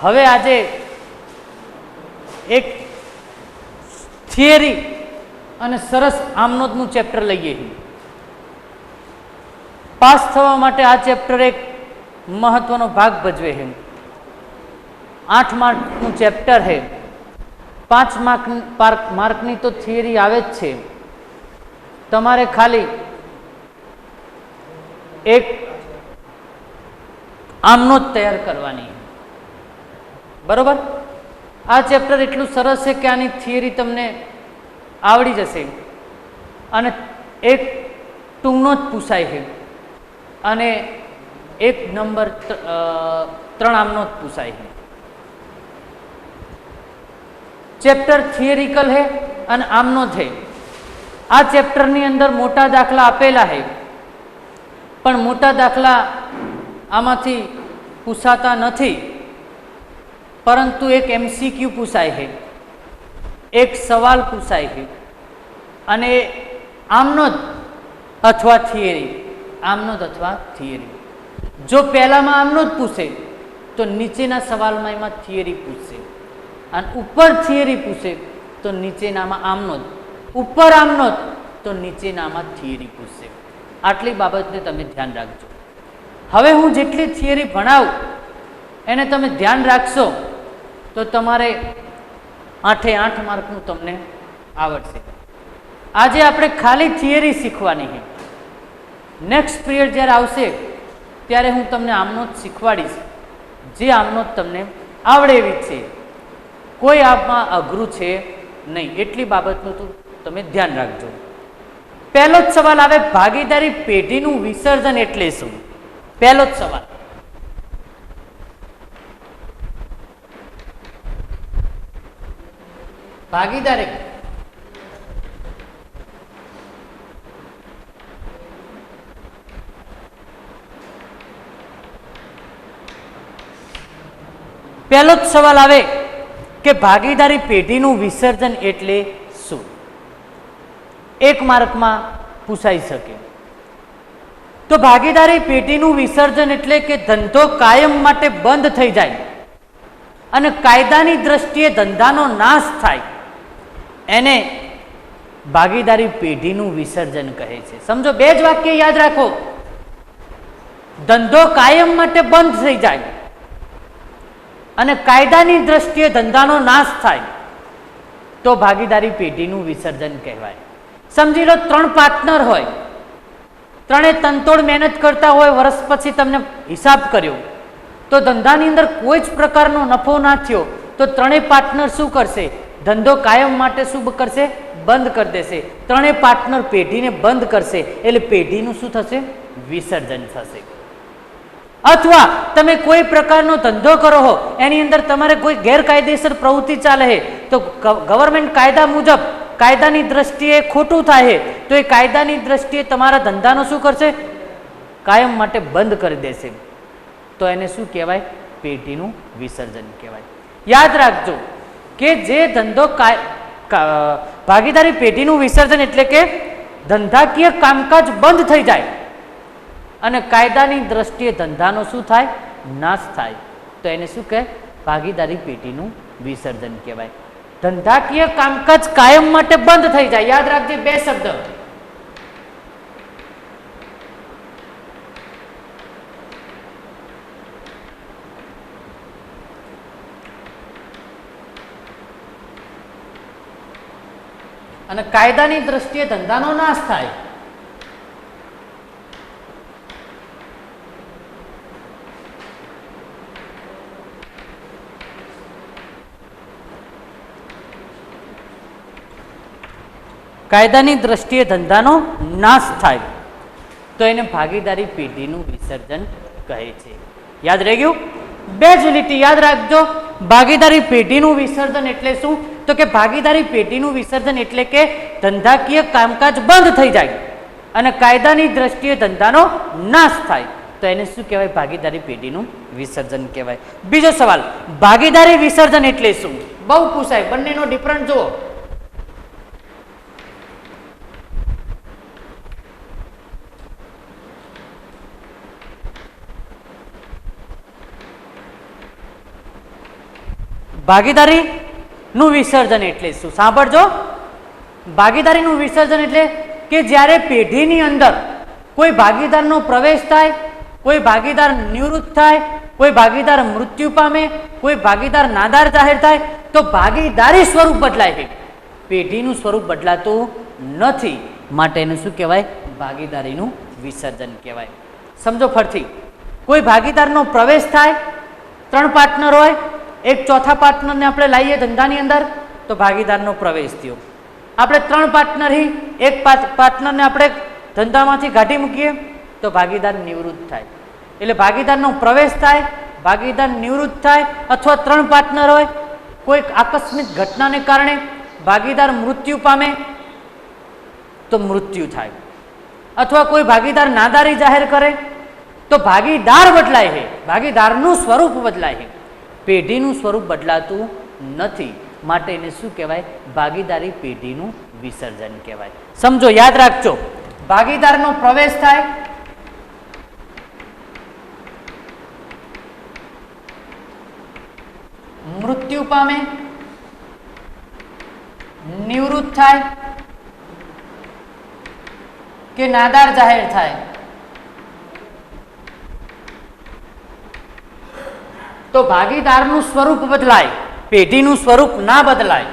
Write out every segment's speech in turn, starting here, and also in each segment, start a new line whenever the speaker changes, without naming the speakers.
હવે આજે એક થિયરી અને સરસ આમનોંધનું ચેપ્ટર લઈએ છીએ. પાસ થવા માટે આ ચેપ્ટર એક મહત્વનો ભાગ ભજવે છે. 8 માર્કનું ચેપ્ટર છે. 5 માર્કની તો થિયરી આવે જ છે. તમારે ખાલી એક આમનોંધ તૈયાર કરવાની. બરોબર? આ ચેપ્ટર એટલું સરસ છે કે આની થિયરી તમને આવડી જશે અને એક ટૂંકનો જ પૂછાય છે અને 1 નંબર 3 આમનોંધ પૂછાય છે. ચેપ્ટર થિયરિકલ है અને આમનોંધ है. આ ચેપ્ટરની અંદર મોટા દાખલા આપેલા છે પણ મોટા દાખલા આમાંથી પૂછાતા નથી, પરંતુ એક MCQ પૂછાય છે, એક સવાલ પૂછાય છે અને આમનોંધ અથવા થિયરી. આમનોંધ અથવા થિયરી. જો પહેલામાં આમનોંધ પૂછે તો નીચેના સવાલમાં એમાં થિયરી પૂછશે અને ઉપર થિયરી પૂછે તો નીચેનામાં આમનોંધ, ઉપર આમનોંધ તો નીચેનામાં થિયરી પૂછશે. આટલી બાબતને તમે ધ્યાન રાખજો. હવે હું જેટલી થિયરી ભણાવું એને તમે ધ્યાન રાખશો તો તમારે 8 માર્કનું તમને આવડશે. આજે આપણે ખાલી થિયરી શીખવાની છે. નેક્સ્ટ પિરિયડ જ્યારે આવશે ત્યારે હું તમને આમનોંધ શીખવાડીશ, જે આમનોંધ તમને આવડે એવી છે. કોઈ આમાં અઘરું છે નહીં. એટલી બાબતનું તો તમે ધ્યાન રાખજો. પહેલો જ સવાલ આવે, ભાગીદારી પેઢીનું વિસર્જન એટલે શું? પહેલો જ સવાલ. ભાગીદારી પહેલો જ સવાલ આવે કે ભાગીદારી પેઢીનું વિસર્જન એટલે શું? 1 માર્કમાં પૂછાઈ શકે. તો ભાગીદારી પેઢીનું વિસર્જન એટલે કે ધંધો કાયમ માટે બંધ થઈ જાય અને કાયદાની દ્રષ્ટિએ ધંધાનો નાશ થાય, એને ભાગીદારી પેઢીનું વિસર્જન કહે છે. સમજો, 2 જ વાક્ય યાદ રાખો. ધંધો કાયમ માટે બંધ થઈ જાય અને કાયદાની દ્રષ્ટિએ ધંધાનો નાશ થાય તો ભાગીદારી પેઢીનું વિસર્જન કહેવાય. સમજી લો, 3 પાર્ટનર હોય, ત્રણે તનતોડ મહેનત કરતા હોય, વર્ષ પછી તમને હિસાબ કર્યો તો ધંધાની અંદર કોઈ જ પ્રકારનો નફો ના થયો તો ત્રણેય પાર્ટનર શું કરશે? ધંધો કાયમ માટે શું કરશે? બંધ કરી દેશે. ત્રણેય પાર્ટનર પેઢીને બંધ કરશે એટલે પેઢીનું શું થશે? વિસર્જન થશે. અથવા તમે કોઈ પ્રકારનો ધંધો કરો હો, એની અંદર તમારે કોઈ ગેરકાયદેસર પ્રવૃત્તિ ચાલે છે તો ગવર્મેન્ટ કાયદા મુજબ કાયદાની દ્રષ્ટિએ ખોટું થાય છે તો એ કાયદાની દ્રષ્ટિએ તમારા ધંધાનો શું કરશે? કાયમ માટે બંધ કરી દેશે. તો એને શું કહેવાય? પેઢીનું વિસર્જન કહેવાય. યાદ રાખજો કે જે ધંધો ભાગીદારી પેઢીનું વિસર્જન એટલે કે ધંધાકીય કામકાજ બંધ થઈ જાય અને કાયદાની દ્રષ્ટિએ ધંધાનો શું થાય? નાશ થાય. તો એને શું કહે? ભાગીદારી પેઢીનું વિસર્જન કહેવાય. ધંધાકીય કામકાજ કાયમ માટે બંધ થઈ જાય. યાદ રાખજે 2 શબ્દ. અને કાયદાની દ્રષ્ટિએ ધંધાનો નાશ થાય. કાયદાની દ્રષ્ટિએ ધંધાનો નાશ થાય તો એને ભાગીદારી પેઢીનું વિસર્જન કહે છે. યાદ રહી ગયું? 2 જ લીટી યાદ રાખજો. ભાગીદારી પેઢીનું વિસર્જન એટલે શું? તો કે ભાગીદારી પેઢીનું વિસર્જન એટલે કે ધંધાકીય કામકાજ બંધ થઈ જાય અને કાયદાની દ્રષ્ટિએ ધંધાનો નાશ થાય તો એને શું કહેવાય? ભાગીદારી પેઢીનું વિસર્જન કહેવાય. બીજો સવાલ, ભાગીદારી વિસર્જન એટલે શું? બહુ પૂછાય. બંનેનો ડિફરન્સ જુઓ. ભાગીદારીનું વિસર્જન એટલે શું? સાંભળજો, ભાગીદારીનું વિસર્જન એટલે કે જ્યારે પેઢીની અંદર કોઈ ભાગીદારનો પ્રવેશ થાય, કોઈ ભાગીદાર નિવૃત્ત થાય, કોઈ ભાગીદાર મૃત્યુ પામે, કોઈ ભાગીદાર નાદાર જાહેર થાય તો ભાગીદારી સ્વરૂપ બદલાય છે, પેઢીનું સ્વરૂપ બદલાતું નથી, માટે એનું શું કહેવાય? ભાગીદારીનું વિસર્જન કહેવાય. સમજો ફરથી, કોઈ ભાગીદારનો પ્રવેશ થાય, 3 પાર્ટનર હોય, એક ચોથા પાર્ટનરને આપણે લાવીએ ધંધાની અંદર તો ભાગીદારનો પ્રવેશ થયો. આપણે 3 પાર્ટનર એક પાર્ટનરને આપણે ધંધામાંથી કાઢી મૂકીએ તો ભાગીદાર નિવૃત્ત થાય. એટલે ભાગીદારનો પ્રવેશ થાય, ભાગીદાર નિવૃત્ત થાય, અથવા 3 પાર્ટનર હોય, કોઈક આકસ્મિક ઘટનાને કારણે ભાગીદાર મૃત્યુ પામે તો મૃત્યુ થાય, અથવા કોઈ ભાગીદાર નાદારી જાહેર કરે તો ભાગીદાર બદલાય છે, ભાગીદારનું સ્વરૂપ બદલાય છે, પેઢીનું સ્વરૂપ બદલાતું નથી, માટે એને શું કહેવાય? ભાગીદારી પેઢીનું વિસર્જન કહેવાય. સમજો, યાદ રાખજો, ભાગીદારનો પ્રવેશ થાય, મૃત્યુ પામે, નિવૃત્ત થાય કે નાદાર જાહેર થાય તો ભાગીદારનું સ્વરૂપ બદલાય, પેઢીનું સ્વરૂપ ના બદલાય.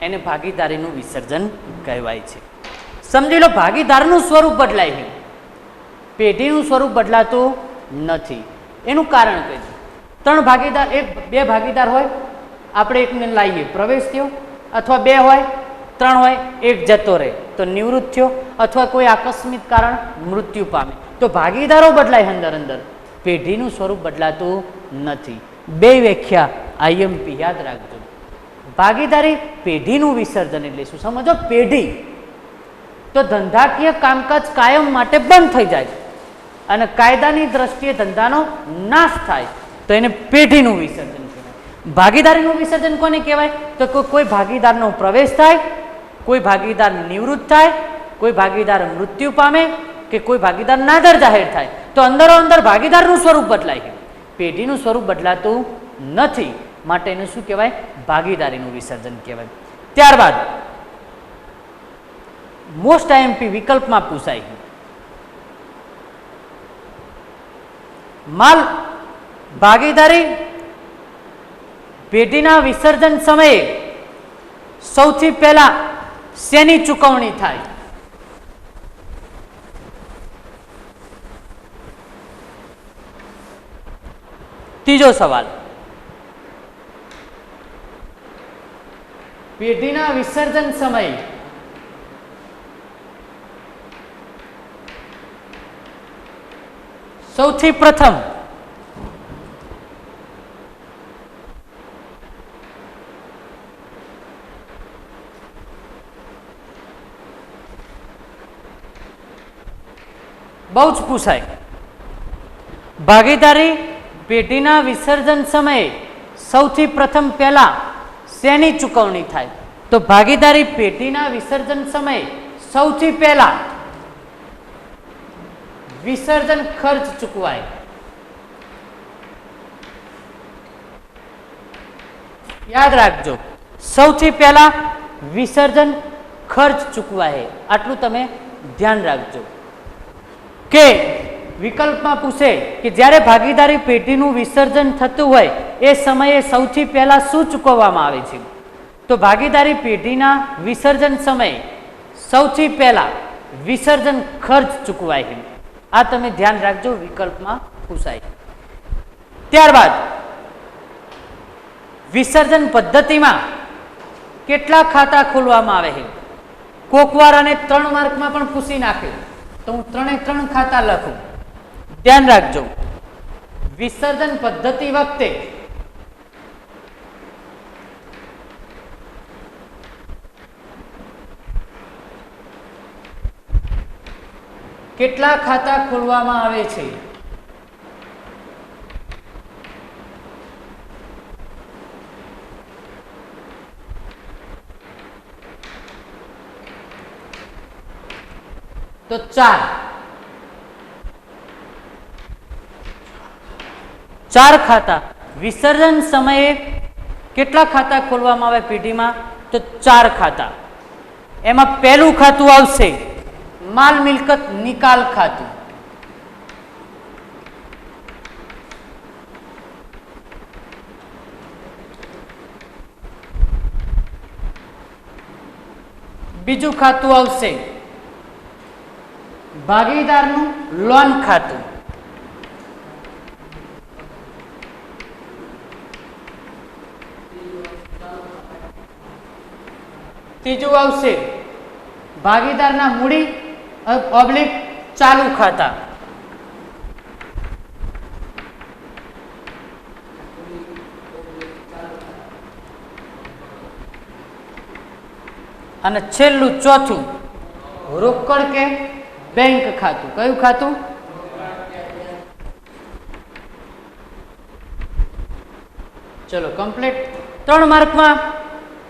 એને ભાગીદારીનું વિસર્જન કહેવાય છે. સમજી લો, ભાગીદારનું સ્વરૂપ બદલાય છે, પેઢીનું સ્વરૂપ બદલાતું નથી. એનું કારણ કઈ? 3 ભાગીદાર, 2 ભાગીદાર હોય, આપણે એકને લાવીએ, પ્રવેશ થયો, અથવા 2 હોય, 3 હોય, એક જતો રહે તો નિવૃત્ત થયો, અથવા કોઈ આકસ્મિક કારણ મૃત્યુ પામે તો ભાગીદારો બદલાય, અંદર પેઢીનું સ્વરૂપ બદલાતું નથી. 2 વ્યાખ્યા આઈએમપી યાદ રાખજો. ભાગીદારી પેઢીનું વિસર્જન એટલે શું? સમજો, પેઢી તો ધંધાકીય કામકાજ કાયમ માટે બંધ થઈ જાય અને કાયદાની દ્રષ્ટિએ ધંધાનો નાશ થાય તો એને પેઢીનું વિસર્જન કહેવાય. ભાગીદારીનું વિસર્જન કોને કહેવાય? તો કોઈ ભાગીદારનો પ્રવેશ થાય, કોઈ ભાગીદાર નિવૃત્ત થાય, કોઈ ભાગીદાર મૃત્યુ પામે કે કોઈ ભાગીદાર નાદાર જાહેર થાય તો અંદરો અંદર ભાગીદારનું સ્વરૂપ બદલાય, પેઢીનું સ્વરૂપ બદલાતું નથી, માટે એને શું કહેવાય? ભાગીદારીનું વિસર્જન કહેવાય. ત્યારબાદ મોસ્ટ આઈએમપી વિકલ્પમાં પૂછાય, માલ ભાગીદારી પેઢીના વિસર્જન સમયે સૌથી પહેલા શેની ચૂકવણી થાય? ત્રીજો સવાલ, પેઢીના વિસર્જન સમયે સૌથી પ્રથમ બહુ જ પૂછાય, ભાગીદારી પેઢીના વિસર્જન સમયે સૌથી પ્રથમ પહેલા શેની ચૂકવણી થાય? તો ભાગીદારી પેઢીના વિસર્જન સમયે સૌથી પહેલા વિસર્જન ખર્ચ ચૂકવાય. યાદ રાખજો, સૌથી પહેલા વિસર્જન ખર્ચ ચૂકવાય. આટલું તમે ધ્યાન રાખજો કે વિકલ્પમાં પૂછે કે જ્યારે ભાગીદારી પેઢીનું વિસર્જન થતું હોય એ સમયે સૌથી પહેલા શું ચૂકવવામાં આવે છે? તો ભાગીદારી પેઢીના વિસર્જન સમયે સૌથી પહેલા વિસર્જન ખર્ચ ચૂકવાય છે. આ તમે ધ્યાન રાખજો, વિકલ્પમાં પૂછાય. ત્યારબાદ વિસર્જન પદ્ધતિમાં કેટલા ખાતા ખોલવામાં આવે છે? કોકવાર અને 3 માર્કમાં પણ પૂછી નાખે તો હું 3 ખાતા લખું. ધ્યાન રાખજો, વિસર્જન પદ્ધતિ વખતે કેટલા ખાતા ખોલવામાં આવે છે? તો 4. 4 ખાતા. વિસર્જન સમયે કેટલા ખાતા ખોલવામાં આવે પેઢીમાં? તો 4 ખાતા. એમાં પહેલું ખાતું આવશે માલ મિલકત નિકાલ ખાતું. બીજું ખાતું આવશે ભાગીદારનું લોન ખાતું. ત્રીજું આવશે ભાગીદારના મૂડી ઓબ્લિક ચાલુ ખાતા. અને છેલ્લું ચોથું રોકડ કે બેંક ખાતું. કયું ખાતું? ચલો કમ્પ્લીટ. 3 માર્કમાં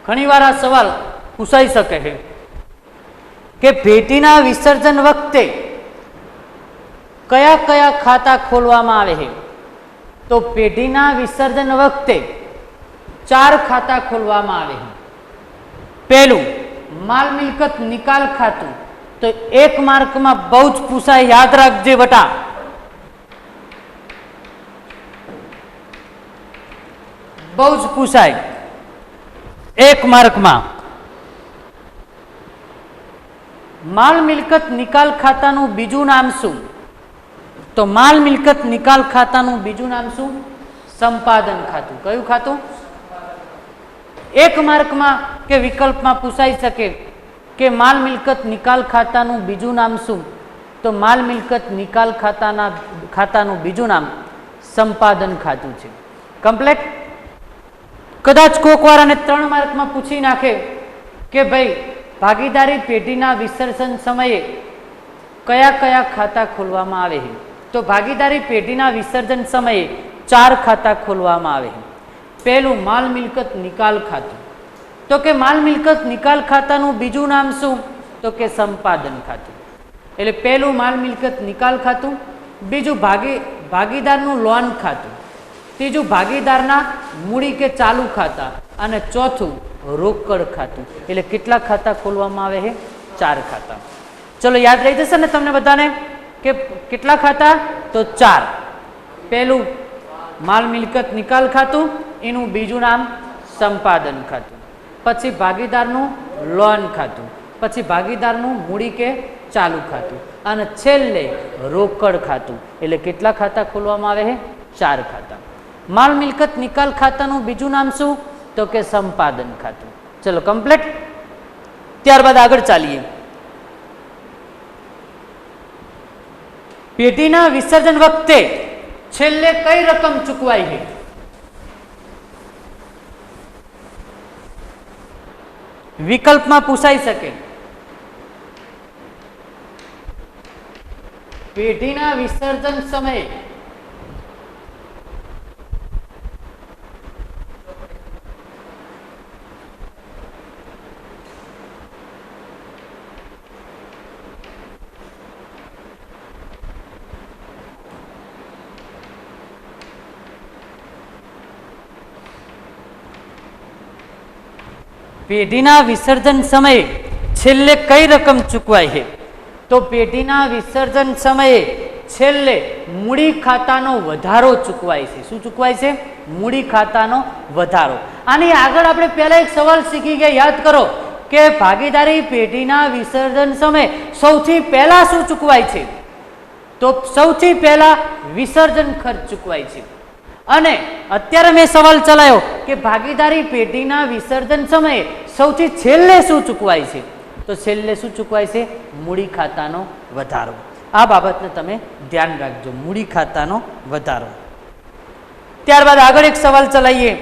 ઘણીવાર આ સવાલ પૂછાઈ શકે છે કે પેઢીના વિસર્જન વખતે કયા કયા ખાતા ખોલવામાં આવે છે? તો પેઢીના વિસર્જન વખતે 4 ખાતા ખોલવામાં આવે છે. પહેલું માલ મિલકત નિકાલ ખાતું. તો 1 માર્કમાં બહુ જ પૂછાય, યાદ રાખજે બટા. બહુ જ પૂછાય 1 માર્કમાં. માલ મિલકત નિકાલ ખાતાનું બીજું નામ શું? તો માલ મિલકત નિકાલ ખાતાનું બીજું નામ શું? સંપાદન ખાતું. કયું ખાતું? 1 માર્કમાં કે વિકલ્પમાં પૂછાઈ શકે કે માલ મિલકત નિકાલ ખાતાનું બીજું નામ શું? તો માલ મિલકત નિકાલ ખાતાનું બીજું નામ સંપાદન ખાતું છે. કમ્પ્લીટ. કદાચ કોક વાર અને 3 માર્કમાં પૂછી નાખે કે ભાઈ ભાગીદારી પેઢીના વિસર્જન સમયે કયા કયા ખાતા ખોલવામાં આવે છે? તો ભાગીદારી પેઢીના વિસર્જન સમયે 4 ખાતા ખોલવામાં આવે છે. પહેલું માલ મિલકત નિકાલ ખાતું. તો કે માલ મિલકત નિકાલ ખાતાનું બીજું નામ શું? તો કે સંપાદન ખાતું. એટલે પહેલું માલ મિલકત નિકાલ ખાતું, બીજું ભાગીદારનું લોન ખાતું, ત્રીજું ભાગીદારના મૂડી કે ચાલુ ખાતા, અને ચોથું રોકડ ખાતું. એટલે કેટલા ખાતા ખોલવામાં આવે છે? 4 ખાતા. ચલો યાદ રહી જશે ને તમને બધાને કે કેટલા ખાતા? તો 4. પહેલું માલ મિલકત નિકાલ ખાતું, એનું બીજું નામ સંપાદન ખાતું, પછી ભાગીદારનું લોન ખાતું, પછી ભાગીદારનું મૂડી કે ચાલુ ખાતું, અને છેલ્લે રોકડ ખાતું. એટલે કેટલા ખાતા ખોલવામાં આવે છે? 4 ખાતા. માલ મિલકત નિકાલ ખાતાનું બીજું નામ શું? તો કે સંપાદન ખાતું. ચલો કમ્પ્લીટ. ત્યારબાદ આગળ ચાલીએ. પેઢીના વિસર્જન વખતે છેલ્લે કઈ રકમ ચૂકવાય છે? વિકલ્પમાં પૂછાઈ શકે. પેઢીના વિસર્જન સમયે પેઢીના વિસર્જન સમયે છેલ્લે કઈ રકમ ચૂકવાય છે? તો પેઢીના વિસર્જન સમયે છેલ્લે મૂડી ખાતાનો વધારો ચૂકવાય છે. શું ચૂકવાય છે? મૂડી ખાતાનો વધારો. આની આગળ આપણે પહેલા એક સવાલ શીખી ગયા, યાદ કરો કે ભાગીદારી પેઢીના વિસર્જન સમયે સૌથી પહેલા શું ચૂકવાય છે? તો સૌથી પહેલા વિસર્જન ખર્ચ ચૂકવાય છે. અને અત્યારે મેં સવાલ ચલાવ્યો કે ભાગીદારી પેઢીના વિસર્જન સમયે સૌથી છેલ્લે શું ચૂકવાય છે? તો છેલ્લે શું ચૂકવાય છે? મૂડી ખાતાનો વધારો. આ બાબતને તમે ધ્યાન રાખજો, મૂડી ખાતાનો વધારો. ત્યારબાદ આગળ એક સવાલ ચલાવીએ.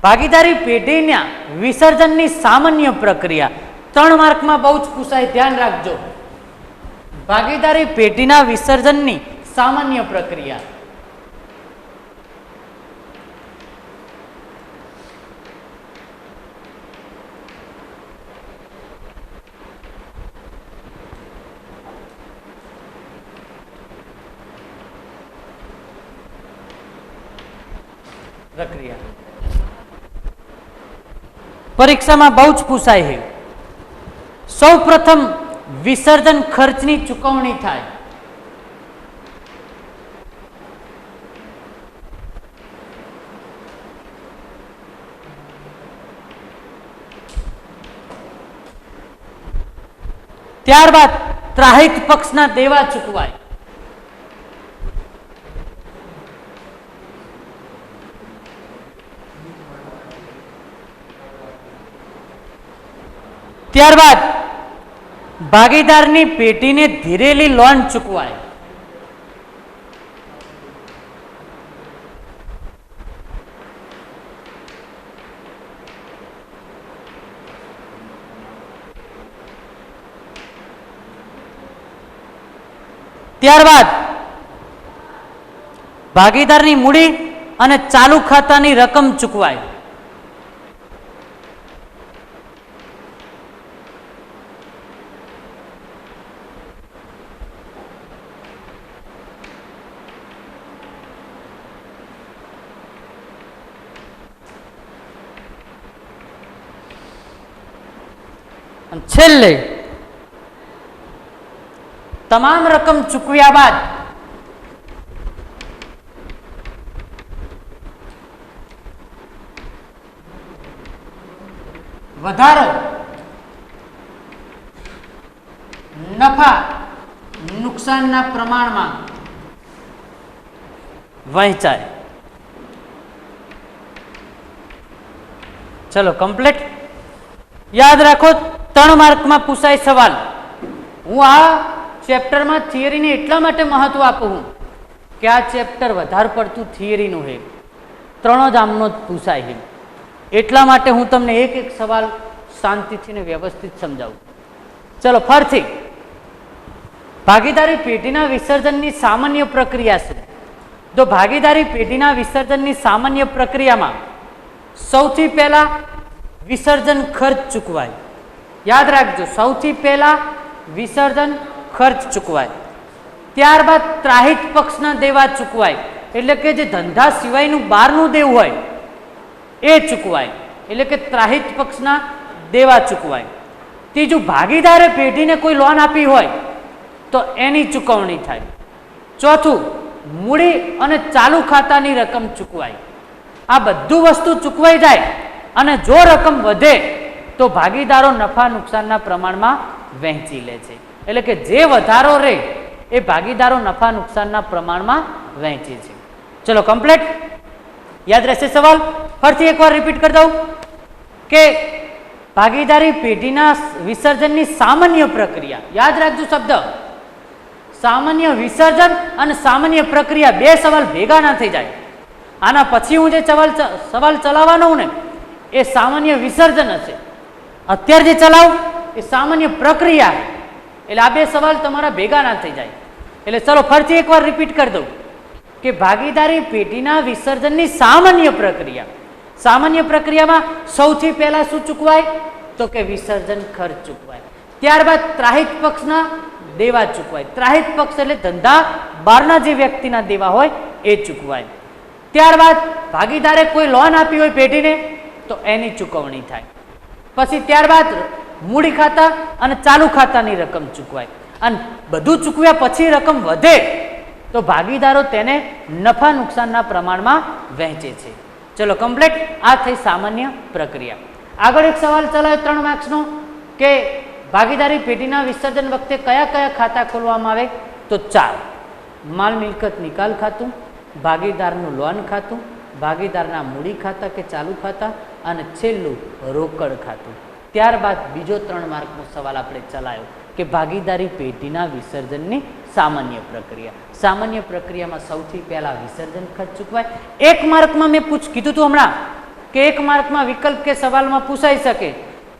ભાગીદારી પેઢીના વિસર્જનની સામાન્ય પ્રક્રિયા. 3 માર્કમાં બહુ જ પૂછાય, ધ્યાન રાખજો. ભાગીદારી પેઢીના વિસર્જનની સામાન્ય પ્રક્રિયા. प्रक्रिया परीक्षा में बहु ज पूछाय है। सौ प्रथम विसर्जन खर्चनी चुकवणी थाय। त्यारबाद ત્રાહિત પક્ષના દેવા ચૂકવાય। ત્યારબાદ ભાગીદારની પેટીને ધીરેલી લોન ચૂકવાય। ત્યારબાદ ભાગીદારની મૂડી અને ચાલુ ખાતાની રકમ ચૂકવાય। છેલ્લે તમામ રકમ ચૂકવ્યા બાદ વધારો નફા નુકસાનના પ્રમાણમાં વહેંચાય। ચલો કમ્પ્લીટ। યાદ રાખો 3 માર્કમાં પૂછાય સવાલ। હું આ चैप्टर में थियरी ने एटला माटे महत्व आपू कि आ चैप्टर वधारे पड़तुं थियरीनुं है, त्रणो ज आमनो ज पूछाय है। एटला माटे हूँ तमने एक एक सवाल शांतिथी ने व्यवस्थित समझावुं। चलो फरथी भागीदारी पेटीना विसर्जननी सामान्य प्रक्रिया छे। तो भागीदारी पेटीना विसर्जननी सामान्य प्रक्रिया में सौथी पहला विसर्जन खर्च चूकवाय। याद राखजो, सौथी पहला विसर्जन खर्च चूकवाय। त्यारबाद ત્રાહિત પક્ષના દેવા ચૂકવાય, એટલે કે જે ધંધા સિવાયનું બહારનું દેવું હોય એ ચૂકવાય, એટલે કે ત્રાહિત પક્ષના દેવા ચૂકવાય। ત્રીજું, ભાગીદારે પેઢીને કોઈ લોન આપી હોય તો એની ચૂકવણી થાય। ચોથું, મૂડી અને ચાલુ ખાતાની રકમ ચૂકવાય। આ બધું વસ્તુ ચૂકવાઈ જાય અને જો રકમ વધે તો ભાગીદારો નફા નુકસાનના પ્રમાણમાં વહેંચી લે છે। એટલે કે જે વધારો રહે એ ભાગીદારો નફા નુકસાનના પ્રમાણમાં વહેંચે છે। ચલો કમ્પ્લીટ। યાદ રહેશે સવાલ? ફરીથી એકવાર રિપીટ કરી દઉં કે ભાગીદારી પેઢીના વિસર્જનની સામાન્ય પ્રક્રિયા, યાદ રાખજો શબ્દ સામાન્ય વિસર્જન અને સામાન્ય પ્રક્રિયા, બે સવાલ ભેગા ના થઈ જાય। આના પછી હું જે સવાલ ચલાવવાનો ને એ સામાન્ય વિસર્જન હશે, અત્યારે જે ચલાવું એ સામાન્ય પ્રક્રિયા। એટલે આ બે સવાલ તમારા ભેગા ના થઈ જાય। એટલે ચલો ફરીથી એકવાર રિપીટ કરી દઉં કે ભાગીદારી પેઢીના વિસર્જનની સામાન્ય પ્રક્રિયા, સામાન્ય પ્રક્રિયામાં સૌથી પહેલા શું ચૂકવાય તો કે વિસર્જન ખર્ચ ચૂકવાય। ત્યારબાદ ત્રાહિત પક્ષના દેવા ચૂકવાય। ત્રાહિત પક્ષ એટલે ધંધા બહારના જે વ્યક્તિના દેવા હોય એ ચૂકવાય। ત્યારબાદ ભાગીદારે કોઈ લોન આપી હોય પેઢીને તો એની ચૂકવણી થાય। પછી ત્યારબાદ મૂડી ખાતા અને ચાલુ ખાતાની રકમ ચૂકવાય અને બધું ચૂકવ્યા પછી રકમ વધે તો ભાગીદારો તેને નફા નુકસાનના પ્રમાણમાં વહેંચે છે। ચલો કમ્પ્લીટ। આ થઈ સામાન્ય પ્રક્રિયા। આગળ એક સવાલ ચલાવ્યો 3 માર્ક્સનો કે ભાગીદારી પેઢીના વિસર્જન વખતે કયા કયા ખાતા ખોલવામાં આવે તો 4, માલ મિલકત નિકાલ ખાતું, ભાગીદારનું લોન ખાતું, ભાગીદારના મૂડી ખાતા કે ચાલુ ખાતા અને છેલ્લું રોકડ ખાતું। ત્યારબાદ બીજો 3 માર્કનો સવાલ આપણે ચલાવ્યો કે ભાગીદારી પેઢીના વિસર્જનની સામાન્ય પ્રક્રિયા। સામાન્ય પ્રક્રિયામાં સૌથી પહેલા વિસર્જન ખર્ચ ચૂકવાય। 1 માર્કમાં મેં કીધું હતું હમણાં કે 1 માર્કમાં વિકલ્પ કે સવાલમાં પૂછાઈ શકે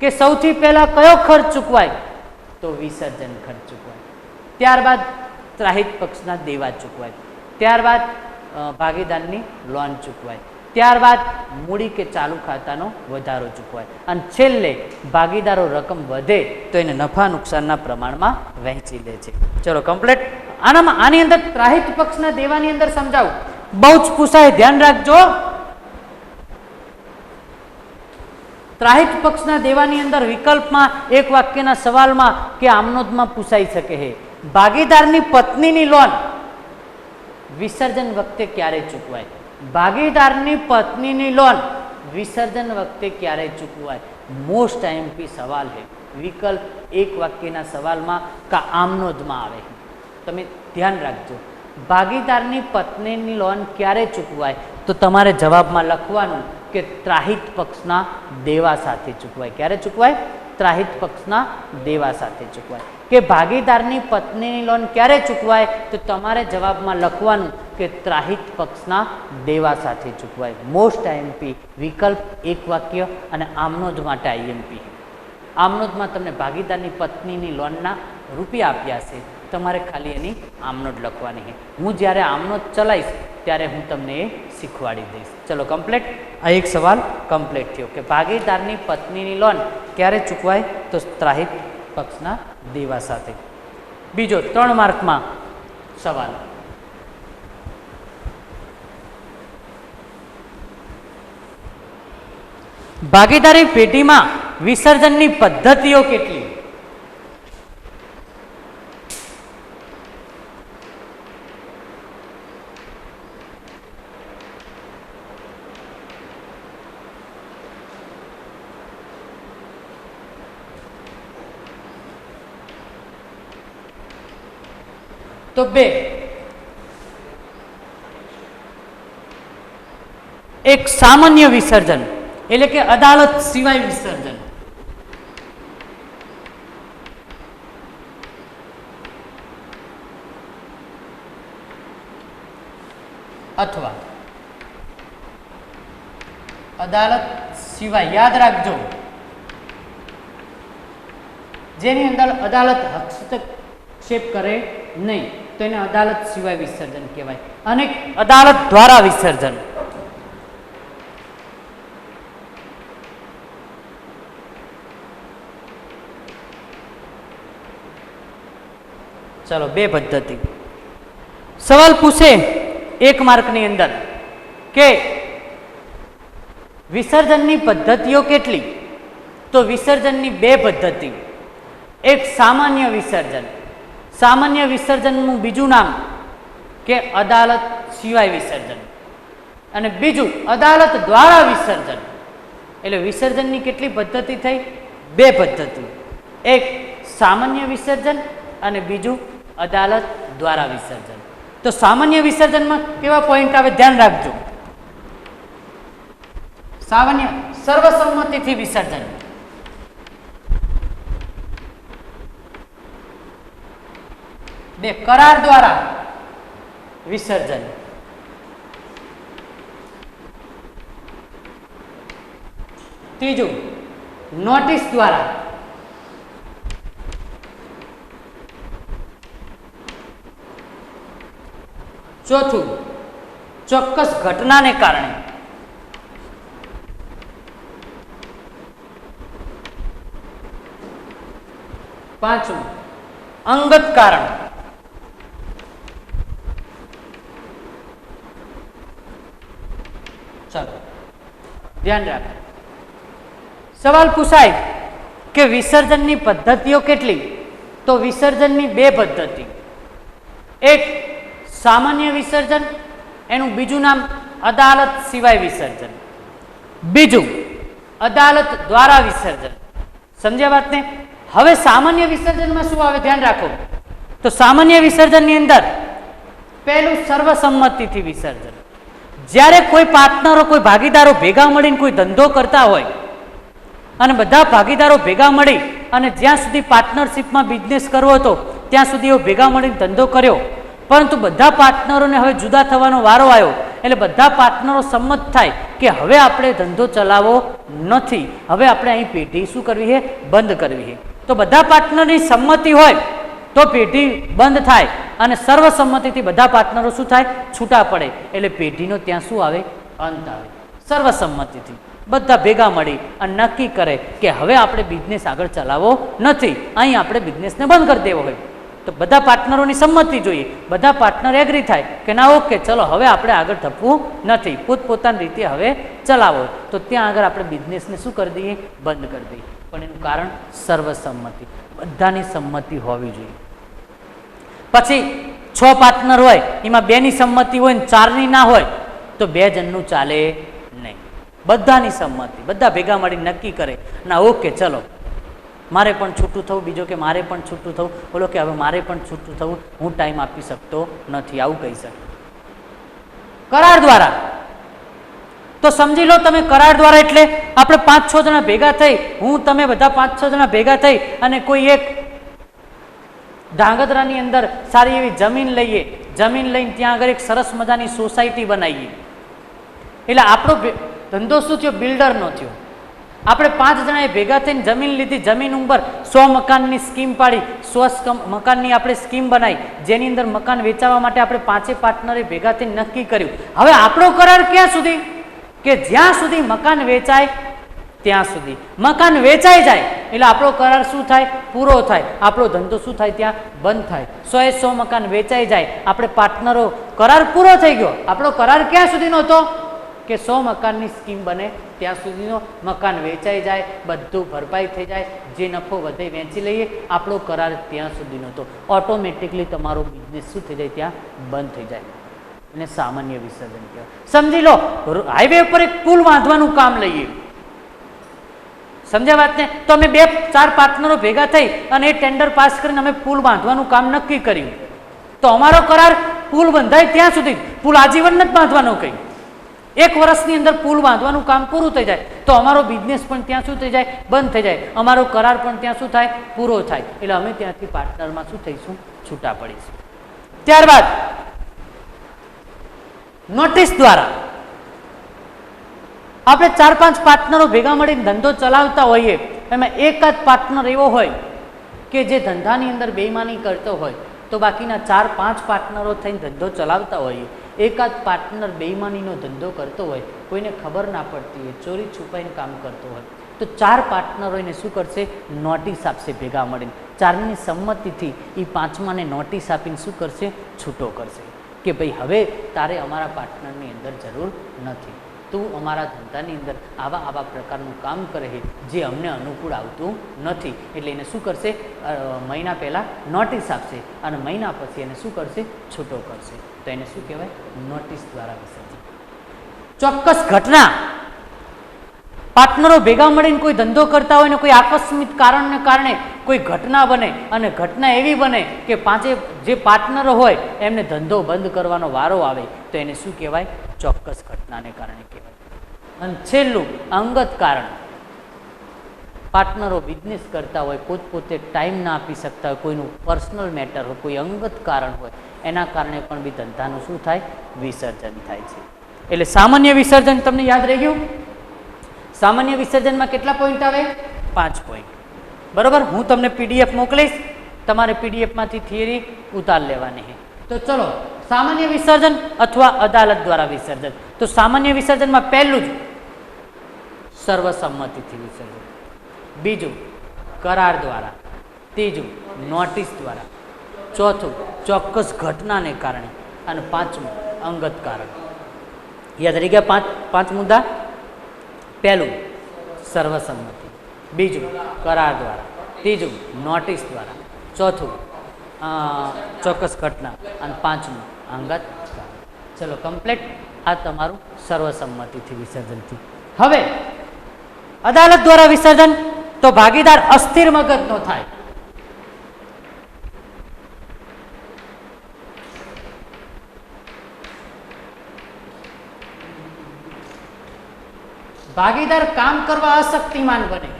કે સૌથી પહેલા કયો ખર્ચ ચૂકવાય તો વિસર્જન ખર્ચ ચૂકવાય। ત્યારબાદ ત્રાહિત પક્ષના દેવા ચૂકવાય। ત્યારબાદ ભાગીદારની લોન ચૂકવાય। ત્યારબાદ મૂડી કે ચાલુ ખાતાનો વધારો ચૂકવાય અને છેલ્લે ભાગીદારો રકમ વધે તો એને નફા નુકસાનના પ્રમાણમાં વહેંચી લે છે। ચલો કમ્પ્લીટ। આની અંદર ત્રાહિત પક્ષના દેવાની અંદર સમજાવું, બહુ જ પૂછાય, ધ્યાન રાખજો ત્રાહિત પક્ષના દેવાની અંદર વિકલ્પમાં એક વાક્યના સવાલમાં કે આમનોદમાં પૂછાઈ શકે છે, ભાગીદારની પત્નીની લોન વિસર્જન વખતે ક્યારે ચૂકવાય? ભાગીદારની પત્નીની લોન વિસર્જન વખતે ક્યારે ચૂકવાય? મોસ્ટ આઈએમપી સવાલ છે. વિકલ્પ એક વાક્યના સવાલમાં કા આમનોદમાં આવે. તમે ધ્યાન રાખજો, ભાગીદારની પત્નીની લોન ક્યારે ચૂકવાય? તો તમારે જવાબમાં લખવાનું કે ત્રાહિત પક્ષના દેવા સાથે ચૂકવાય. ક્યારે ચૂકવાય? ત્રાહિત પક્ષના દેવા સાથે ચૂકવાય. કે ભાગીદારની પત્નીની લોન ક્યારે ચૂકવાય? તો તમારે જવાબમાં લખવાનું કે ત્રાહિત પક્ષના દેવા સાથે ચૂકવાય. મોસ્ટ આઈએમપી વિકલ્પ એક વાક્ય અને આમનોદ માટે આઈએમપી. આમનોદમાં તમને ભાગીદારની પત્નીની લોનના રૂપિયા આપ્યા છે, તમારે ખાલી એની આમનોદ લખવાની છે. હું જ્યારે આમનોદ ચલાવીશ ત્યારે હું તમને એ શીખવાડી દઈશ. ચલો કમ્પ્લીટ. આ એક સવાલ કમ્પ્લીટ થયો કે ભાગીદારની પત્નીની લોન ક્યારે ચૂકવાય? તો ત્રાહિત પક્ષના દેવા સાથે. બીજો 3 માર્કમાં સવાલ, ભાગીદારી પેઢીમાં વિસર્જનની પદ્ધતિઓ કેટલી? તો 2. એક સામાન્ય વિસર્જન એટલે કે અદાલત સિવાય વિસર્જન, અથવા અદાલત સિવાય, યાદ રાખજો, જેની અંદર અદાલત હસ્તક્ષેપ કરે નહીં તો એને અદાલત સિવાય વિસર્જન કહેવાય. અને અદાલત દ્વારા વિસર્જન, ચલો 2 પદ્ધતિ. સવાલ પૂછે 1 માર્કની અંદર કે વિસર્જનની પદ્ધતિઓ કેટલી? તો વિસર્જનની 2 પદ્ધતિ. એક સામાન્ય વિસર્જન, સામાન્ય વિસર્જનનું બીજું નામ કે અદાલત સિવાય વિસર્જન, અને બીજું અદાલત દ્વારા વિસર્જન. એટલે વિસર્જનની કેટલી પદ્ધતિ થઈ? 2 પદ્ધતિ. એક સામાન્ય વિસર્જન અને બીજું અદાલત દ્વારા વિસર્જન. તો સામાન્ય વિસર્જનમાં કેવા પોઈન્ટ આવે ધ્યાન રાખજો. સામાન્ય સર્વસંમતિથી વિસર્જન, બે કરાર દ્વારા વિસર્જન, ત્રીજું નોટિસ દ્વારા, ચોથું ચોક્કસ ઘટનાને કારણે, પાંચમું અંગત કારણ, ચાલો ધ્યાન રાખો. સવાલ પૂછાય કે વિસર્જનની પદ્ધતિઓ કેટલી? તો વિસર્જનની 2 પદ્ધતિ. એક સામાન્ય વિસર્જન, એનું બીજું નામ અદાલત સિવાય વિસર્જન. બીજું અદાલત દ્વારા વિસર્જન. સમજ્યા વાતને? હવે સામાન્ય વિસર્જનમાં શું આવે ધ્યાન રાખો. તો સામાન્ય વિસર્જનની અંદર પહેલું સર્વસંમતિથી વિસર્જન. જ્યારે કોઈ પાર્ટનરો, કોઈ ભાગીદારો ભેગા મળીને કોઈ ધંધો કરતા હોય અને બધા ભાગીદારો ભેગા મળી અને જ્યાં સુધી પાર્ટનરશિપમાં બિઝનેસ કરવો હતો ત્યાં સુધી એઓ ભેગા મળીને ધંધો કર્યો, પરંતુ બધા પાર્ટનરોને હવે જુદા થવાનો વારો આવ્યો. એટલે બધા પાર્ટનરો સંમત થાય કે હવે આપણે ધંધો ચલાવવો નથી, હવે આપણે અહીં પેઢી શું કરવી છે? બંધ કરવી છે. તો બધા પાર્ટનરની સંમતિ હોય તો પેઢી બંધ થાય અને સર્વસંમતિથી બધા પાર્ટનરો શું થાય? છૂટા પડે. એટલે પેઢીનો ત્યાં શું આવે? અંત આવે. સર્વસંમતિથી બધા ભેગા મળી અને નક્કી કરે કે હવે આપણે બિઝનેસ આગળ ચલાવવો નથી, અહીં આપણે બિઝનેસને બંધ કરી દેવો હોય. તો તો બધા પાર્ટનરોની સંમતિ જોઈએ, બધા પાર્ટનર એગ્રી થાય કે ના ઓકે ચલો હવે આપણે આગળ ધપવું નથી, પોતપોતાની રીતે હવે ચલાવો, તો ત્યાં આગળ આપણે બિઝનેસને શું કરી દઈએ, બંધ કરી દઈએ. પણ એનું કારણ સર્વસંમતિ, બધાની સંમતિ હોવી જોઈએ. પછી 6 પાર્ટનર હોય એમાં 2ની સંમતિ હોય ને 4ની ના હોય તો 2 જણનું ચાલે નહીં. બધાની સંમતિ, બધા ભેગા મળી નક્કી કરે ના ઓકે ચલો મારે પણ છૂટું થવું, બીજો કે મારે પણ છૂટું થવું, બોલો કે હવે મારે પણ છૂટું થવું, હું ટાઈમ આપી શકતો નથી, આવું કહી શકે કરાર દ્વારા. તો સમજી લો તમે કરાર દ્વારા એટલે આપણે 5-6 જણા ભેગા થઈ, હું તમે બધા 5-6 જણા ભેગા થઈ અને કોઈ એક ધાંગધ્રાની અંદર સારી એવી જમીન લઈએ, જમીન લઈને ત્યાં આગળ એક સરસ મજાની સોસાયટી બનાવીએ. એટલે આપણો ધંધો શું થયો, બિલ્ડરનો થયો. આપણે 5 જણાએ ભેગા થઈને જમીન લીધી, જમીન ઉપર 100 મકાનની સ્કીમ પાડી, 100 મકાનની આપણે સ્કીમ બનાવી, જેની અંદર મકાન વેચાવા માટે આપણે 5 પાર્ટનરે ભેગા થઈને નક્કી કર્યું. હવે આપણો કરાર ક્યાં સુધી, કે જ્યાં સુધી મકાન વેચાય ત્યાં સુધી. મકાન વેચાઈ જાય એટલે આપણો કરાર શું થાય, પૂરો થાય, આપણો ધંધો શું થાય, ત્યાં બંધ થાય. 100 મકાન વેચાઈ જાય, આપણે પાર્ટનરો કરાર પૂરો થઈ ગયો. આપણો કરાર ક્યાં સુધીનો હતો કે 100 મકાનની સ્કીમ બને ત્યાં સુધીનો, મકાન વેચાઈ જાય, બધું ભરપાઈ થઈ જાય, જે નફો વધે વેચી લઈએ, આપણો કરાર ત્યાં સુધીનો હતો. ઓટોમેટિકલી તમારો બિઝનેસ શું થઈ જાય, ત્યાં બંધ થઈ જાય. એને સામાન્ય વિસર્જન કહેવાય. સમજી લો હાઈવે ઉપર એક પુલ બાંધવાનું કામ લઈએ, સમજ્યા વાતને? તો અમે 2-4 પાર્ટનરો ભેગા થઈ અને એ ટેન્ડર પાસ કરીને અમે પુલ બાંધવાનું કામ નક્કી કર્યું. તો અમારો કરાર પુલ બંધાય ત્યાં સુધી, પુલ આજીવન નથી બાંધવાનો, કંઈ 1 વર્ષની અંદર પુલ બાંધવાનું કામ પૂરું થઈ જાય તો અમારો બિઝનેસ પણ ત્યાં શું થઈ જાય, બંધ થઈ જાય, અમારો કરાર પણ ત્યાં શું થાય, પૂરો થાય. એટલે અમે ત્યાંથી પાર્ટનરમાં શું થઈશું, છૂટા પડીશું. ત્યારબાદ નોટિસ દ્વારા આપણે 4-5 પાર્ટનરો ભેગા મળીને ધંધો ચલાવતા હોઈએ, એમાં એકાદ પાર્ટનર એવો હોય કે જે ધંધાની અંદર બેઈમાની કરતો હોય, તો બાકીના 4-5 પાર્ટનરો થઈને ધંધો ચલાવતા હોઈએ, એકાદ પાર્ટનર બેઈમાનીનો ધંધો કરતો હોય, કોઈને ખબર ના પડતી હોય, ચોરી છુપાઈને કામ કરતો હોય, તો 4 પાર્ટનરો એને શું કરશે, નોટિસ આપશે ભેગા મળીને. 4ની સંમતિથી એ 5માને નોટિસ આપીને શું કરશે, છૂટો કરશે કે ભાઈ હવે તારે અમારા પાર્ટનરની અંદર જરૂર નથી, તું અમારા ધંધાની અંદર આવા પ્રકારનું કામ કરે છે જે અમને અનુકૂળ આવતું નથી. એટલે એને શું કરશે, મહિના પહેલાં નોટિસ આપશે અને મહિના પછી એને શું કરશે, છૂટો કરશે. તો એને શું કહેવાય, નોટિસ દ્વારા વિસર્જન. ચોક્કસ ઘટના, પાર્ટનરો ભેગા મળીને કોઈ ધંધો કરતા હોય ને કોઈ આકસ્મિક કારણને કારણે કોઈ ઘટના બને અને ઘટના એવી બને કે 5 જે પાર્ટનરો હોય એમને ધંધો બંધ કરવાનો વારો આવે, તો એને શું કહેવાય, ચોક્કસ ઘટનાને કારણે કહેવાય. અને છેલ્લું અંગત કારણ, પાર્ટનરો બિઝનેસ કરતા હોય, પોતપોતે ટાઈમ ના આપી શકતા હોય, કોઈનું પર્સનલ મેટર હોય, કોઈ અંગત કારણ હોય, એના કારણે પણ બી ધંધાનું શું થાય, વિસર્જન થાય છે. એટલે સામાન્ય વિસર્જન તમને યાદ રહી ગયું. સામાન્ય વિસર્જનમાં કેટલા પોઈન્ટ આવે, 5 પોઈન્ટ. બરાબર, હું તમને PDF મોકલીશ, તમારે PDF માંથી થિયરી ઉતાર લેવાની છે. તો ચલો સામાન્ય વિસર્જન અથવા અદાલત દ્વારા વિસર્જન. તો સામાન્ય વિસર્જનમાં પહેલું જ સર્વસંમતિથી વિસર્જન, બીજું કરાર દ્વારા, ત્રીજું નોટિસ દ્વારા, ચોથું ચોક્કસ ઘટનાને કારણે અને 5મું અંગત કારણ. યાદ રહી ગયા 5 મુદ્દા. પહેલું સર્વસંમતિ, બીજું કરાર દ્વારા, ત્રીજું નોટિસ દ્વારા, ચોથું ચોક્કસ ઘટના અને 5મું અંગત કારણ. ચલો કમ્પ્લીટ. આ તમારું સર્વસંમતિથી વિસર્જનથી. હવે અદાલત દ્વારા વિસર્જન, તો ભાગીદાર અસ્થિર મગજનો થાય. ભાગીદાર કામ કરવા અશક્તિમાન બને.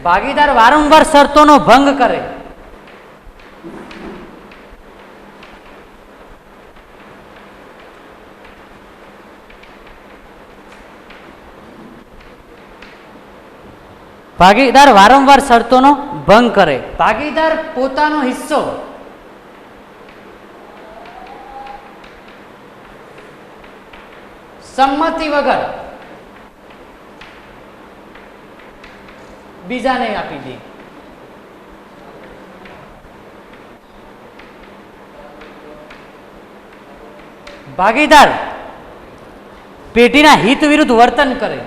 ભાગીદાર વારંવાર શરતોનો ભંગ કરે. ભાગીદાર વારંવાર શરતોનો ભંગ કરે. ભાગીદાર પોતાનો હિસ્સો સંમતિ વગર બીજાને આપી દે. ભાગીદાર પેઢીના હિત વિરુદ્ધ વર્તન કરે,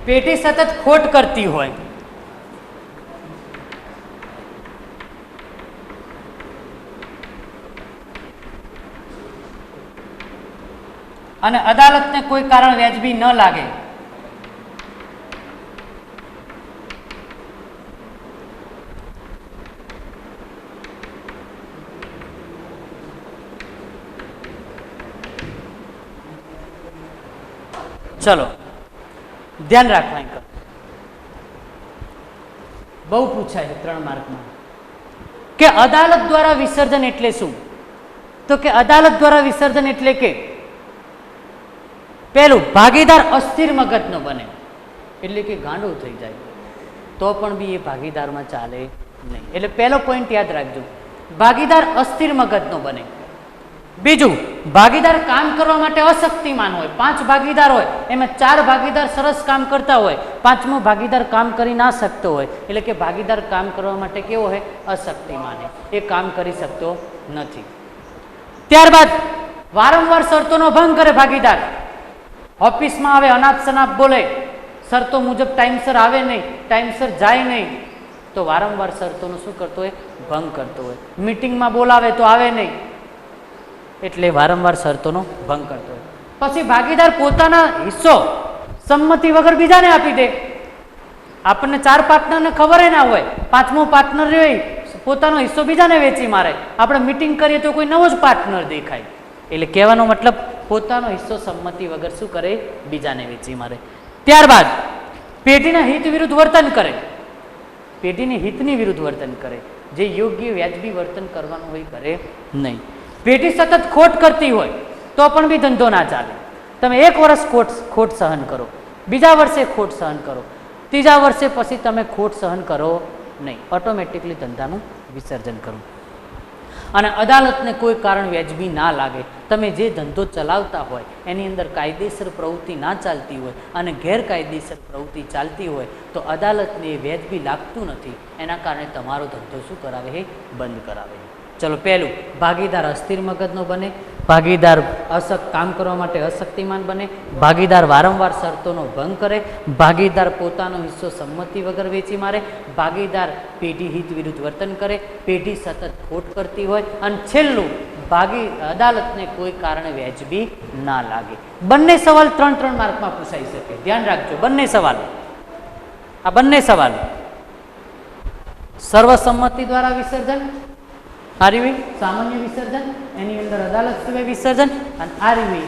પેઢી સતત ખોટ કરતી હોય, અને અદાલતને કોઈ કારણ વ્યાજબી ન લાગે, ચલો ધ્યાન રાખવા. બહુ પૂછાય છે 3 માર્કમાં કે અદાલત દ્વારા વિસર્જન એટલે શું? તો કે અદાલત દ્વારા વિસર્જન એટલે કે પહેલું, ભાગીદાર અસ્થિર મગજનો બને, એટલે કે ગાંડો થઈ જાય તો પણ બી એ ભાગીદારમાં ચાલે નહીં. એટલે પહેલો પોઈન્ટ યાદ રાખજો, ભાગીદાર અસ્થિર મગજનો બને. બીજું, ભાગીદાર કામ કરવા માટે અશક્તિમાન હોય. 5 ભાગીદાર હોય, એમાં 4 ભાગીદાર સરસ કામ કરતા હોય, 5મો ભાગીદાર કામ કરી ના શકતો હોય, એટલે કે ભાગીદાર કામ કરવા માટે કેવો હોય? અશક્તિમાન, એ કામ કરી શકતો નથી. ત્યારબાદ વારંવાર શરતોનો ભંગ કરે ભાગીદાર. ઓફિસમાં આવે, અનાપ શનાપ બોલે, શરતો મુજબ ટાઈમસર આવે નહીં, ટાઈમસર જાય નહીં, તો વારંવાર શરતોનો શું કરતો હોય? ભંગ કરતો હોય. મીટિંગમાં બોલાવે તો આવે નહીં, એટલે વારંવાર શરતોનો ભંગ કરતો હોય. પછી ભાગીદાર પોતાના હિસ્સો સંમતિ વગર બીજાને આપી દે. આપણને 4 પાર્ટનરને ખબર ના હોય, 5મો પાર્ટનર રહે પોતાનો હિસ્સો બીજાને વેચી મારે. આપણે મીટિંગ કરીએ તો કોઈ નવો જ પાર્ટનર દેખાય, એટલે કહેવાનો મતલબ પોતાનો હિસ્સો સંમતિ વગર શું કરે? બીજાને વેચી મારે. ત્યારબાદ પેઢીના હિત વિરુદ્ધ વર્તન કરે, પેઢીની હિતની વિરુદ્ધ વર્તન કરે, જે યોગ્ય વ્યાજબી વર્તન કરવાનું હોય કરે નહીં. પેઢી સતત ખોટ કરતી હોય તો પણ બી ધંધો ના ચાલે. તમે 1 વર્ષ ખોટ સહન કરો, બીજા વર્ષે ખોટ સહન કરો, ત્રીજા વર્ષે પછી તમે ખોટ સહન કરો નહીં, ઓટોમેટિકલી ધંધાનું વિસર્જન કરો. અને અદાલતને કોઈ કારણ વ્યાજબી ના લાગે, તમે જે ધંધો ચલાવતા હોય એની અંદર કાયદેસર પ્રવૃત્તિ ના ચાલતી હોય અને ગેરકાયદેસર પ્રવૃત્તિ ચાલતી હોય તો અદાલતને એ વ્યાજબી લાગતું નથી, એના કારણે તમારો ધંધો શું કરાવે? એ બંધ કરાવે. ચલો, પહેલું, ભાગીદાર અસ્થિર મગજનો બને, ભાગીદાર કામ કરવા માટે અશક્તિમાન બને, ભાગીદાર વારંવાર શરતોનો ભંગ કરે, ભાગીદાર પોતાનો હિસ્સો સંમતિ વગર વેચી મારે, ભાગીદાર પેઢી હિત વિરુદ્ધ વર્તન કરે, પેઢી સતત ખોટ કરતી હોય, અને છેલ્લું, અદાલતને કોઈ કારણે વ્યાજબી ના લાગે. બંને સવાલ 3 માર્કમાં પૂછાઈ શકે. ધ્યાન રાખજો, બંને સવાલ, આ બંને સવાલ સર્વસંમતિ દ્વારા વિસર્જન, આરવી સામાન્ય વિસર્જન, એની અંદર અદાલત સિવાય વિસર્જન, અને આરવી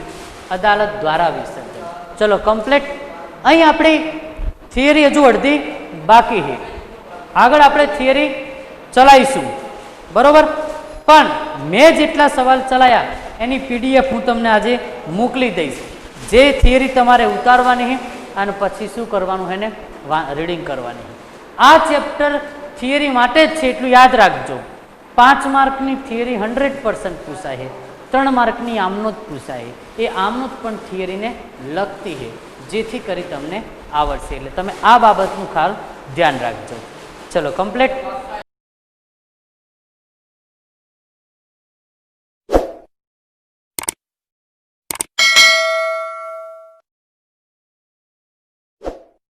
અદાલત દ્વારા વિસર્જન. ચલો કમ્પ્લીટ. અહીં આપણી થિયરી હજુ અડધી બાકી છે, આગળ આપણે થિયરી ચલાવીશું, બરોબર. પણ મેં જેટલા સવાલ ચલાયા એની PDF હું તમને આજે મોકલી દઈશ. જે થિયરી તમારે ઉતારવાની છે અને પછી શું કરવાનું છે ને રીડિંગ કરવાની છે. આ ચેપ્ટર થિયરી માટે જ છે, એટલું યાદ રાખજો. 5 માર્કની થિયરી 100% પૂછાય છે, 3 માર્કની આમનોંધ પૂછાય છે. એ આમનોંધ પણ થિયરીને લગતી છે, જેથી કરી તમને આવડશે. એટલે તમે આ બાબતનું ખાસ ધ્યાન રાખજો. ચલો કમ્પ્લીટ.